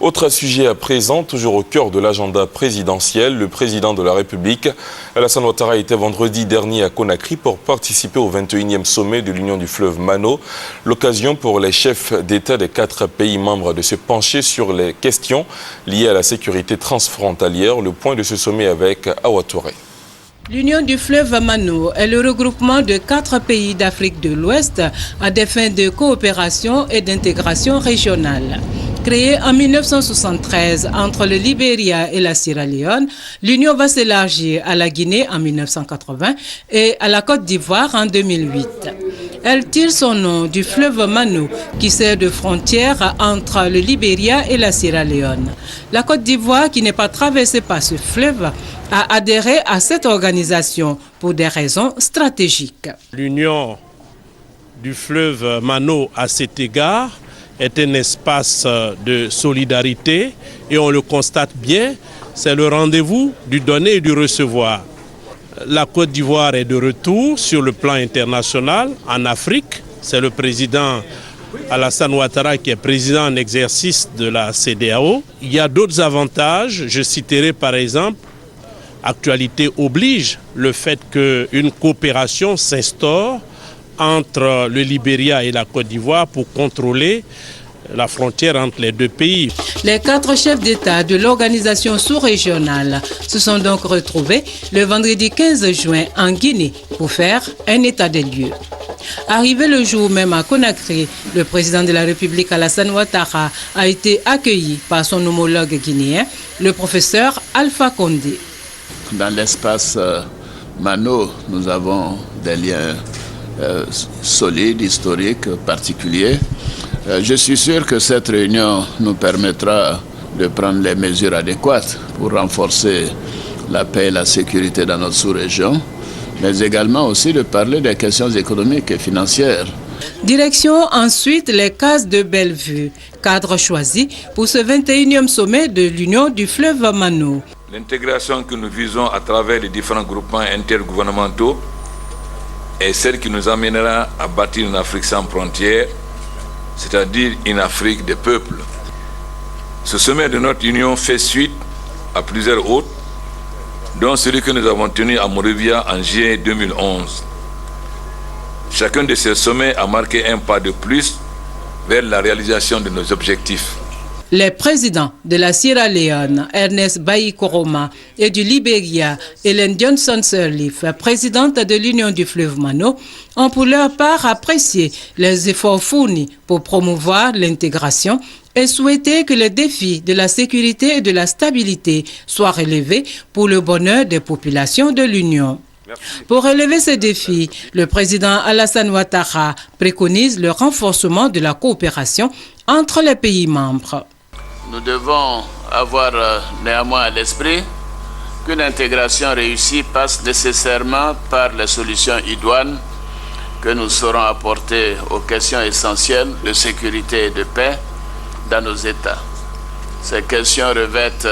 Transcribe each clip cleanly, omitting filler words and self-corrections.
Autre sujet à présent, toujours au cœur de l'agenda présidentiel, le président de la République, Alassane Ouattara, était vendredi dernier à Conakry pour participer au 21e sommet de l'Union du fleuve Mano. L'occasion pour les chefs d'État des 4 pays membres de se pencher sur les questions liées à la sécurité transfrontalière. Le point de ce sommet avec Awa Touré. L'Union du fleuve Mano est le regroupement de 4 pays d'Afrique de l'Ouest à des fins de coopération et d'intégration régionale. Créée en 1973 entre le Libéria et la Sierra Leone, l'Union va s'élargir à la Guinée en 1980 et à la Côte d'Ivoire en 2008. Elle tire son nom du fleuve Mano qui sert de frontière entre le Libéria et la Sierra Leone. La Côte d'Ivoire, qui n'est pas traversée par ce fleuve, a adhéré à cette organisation pour des raisons stratégiques. L'Union du fleuve Mano, à cet égard, est un espace de solidarité et on le constate bien, c'est le rendez-vous du donner et du recevoir. La Côte d'Ivoire est de retour sur le plan international en Afrique. C'est le président Alassane Ouattara qui est président en exercice de la CEDEAO. Il y a d'autres avantages, je citerai par exemple, actualité oblige, le fait qu'une coopération s'instaure entre le Libéria et la Côte d'Ivoire pour contrôler la frontière entre les 2 pays. Les 4 chefs d'État de l'organisation sous-régionale se sont donc retrouvés le vendredi 15 juin en Guinée pour faire un état des lieux. Arrivé le jour même à Conakry, le président de la République Alassane Ouattara a été accueilli par son homologue guinéen, le professeur Alpha Condé. Dans l'espace Mano, nous avons des liens solides, historiques, particuliers. Je suis sûr que cette réunion nous permettra de prendre les mesures adéquates pour renforcer la paix et la sécurité dans notre sous-région, mais également aussi de parler des questions économiques et financières. Direction ensuite les cases de Bellevue, cadre choisi pour ce 21e sommet de l'Union du fleuve Mano. L'intégration que nous visons à travers les différents groupements intergouvernementaux est celle qui nous amènera à bâtir une Afrique sans frontières, c'est-à-dire une Afrique des peuples. Ce sommet de notre union fait suite à plusieurs autres, dont celui que nous avons tenu à Monrovia en juillet 2011. Chacun de ces sommets a marqué un pas de plus vers la réalisation de nos objectifs. Les présidents de la Sierra Leone, Ernest Bai Koroma, et du Libéria, Ellen Johnson Sirleaf, présidente de l'Union du fleuve Mano, ont pour leur part apprécié les efforts fournis pour promouvoir l'intégration et souhaité que les défis de la sécurité et de la stabilité soient relevés pour le bonheur des populations de l'Union. Pour relever ces défis, le président Alassane Ouattara préconise le renforcement de la coopération entre les pays membres. Nous devons avoir néanmoins à l'esprit qu'une intégration réussie passe nécessairement par les solutions idoines que nous saurons apporter aux questions essentielles de sécurité et de paix dans nos États. Ces questions revêtent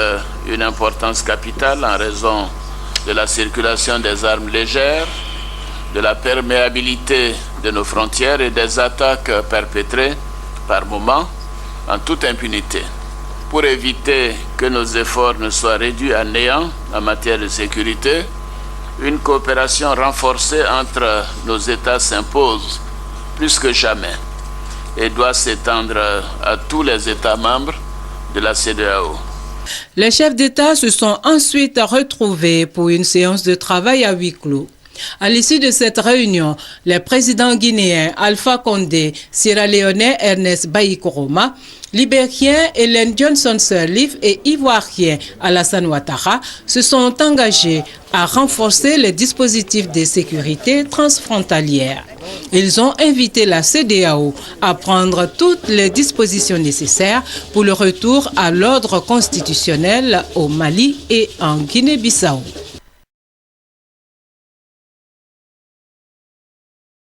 une importance capitale en raison de la circulation des armes légères, de la perméabilité de nos frontières et des attaques perpétrées par moments en toute impunité. Pour éviter que nos efforts ne soient réduits à néant en matière de sécurité, une coopération renforcée entre nos États s'impose plus que jamais et doit s'étendre à tous les États membres de la CEDEAO. Les chefs d'État se sont ensuite retrouvés pour une séance de travail à huis clos. À l'issue de cette réunion, les présidents guinéens Alpha Condé, sierra-léonais Ernest Bai Koroma, libérien Ellen Johnson Sirleaf et ivoirien Alassane Ouattara se sont engagés à renforcer les dispositifs de sécurité transfrontalière. Ils ont invité la CEDEAO à prendre toutes les dispositions nécessaires pour le retour à l'ordre constitutionnel au Mali et en Guinée-Bissau.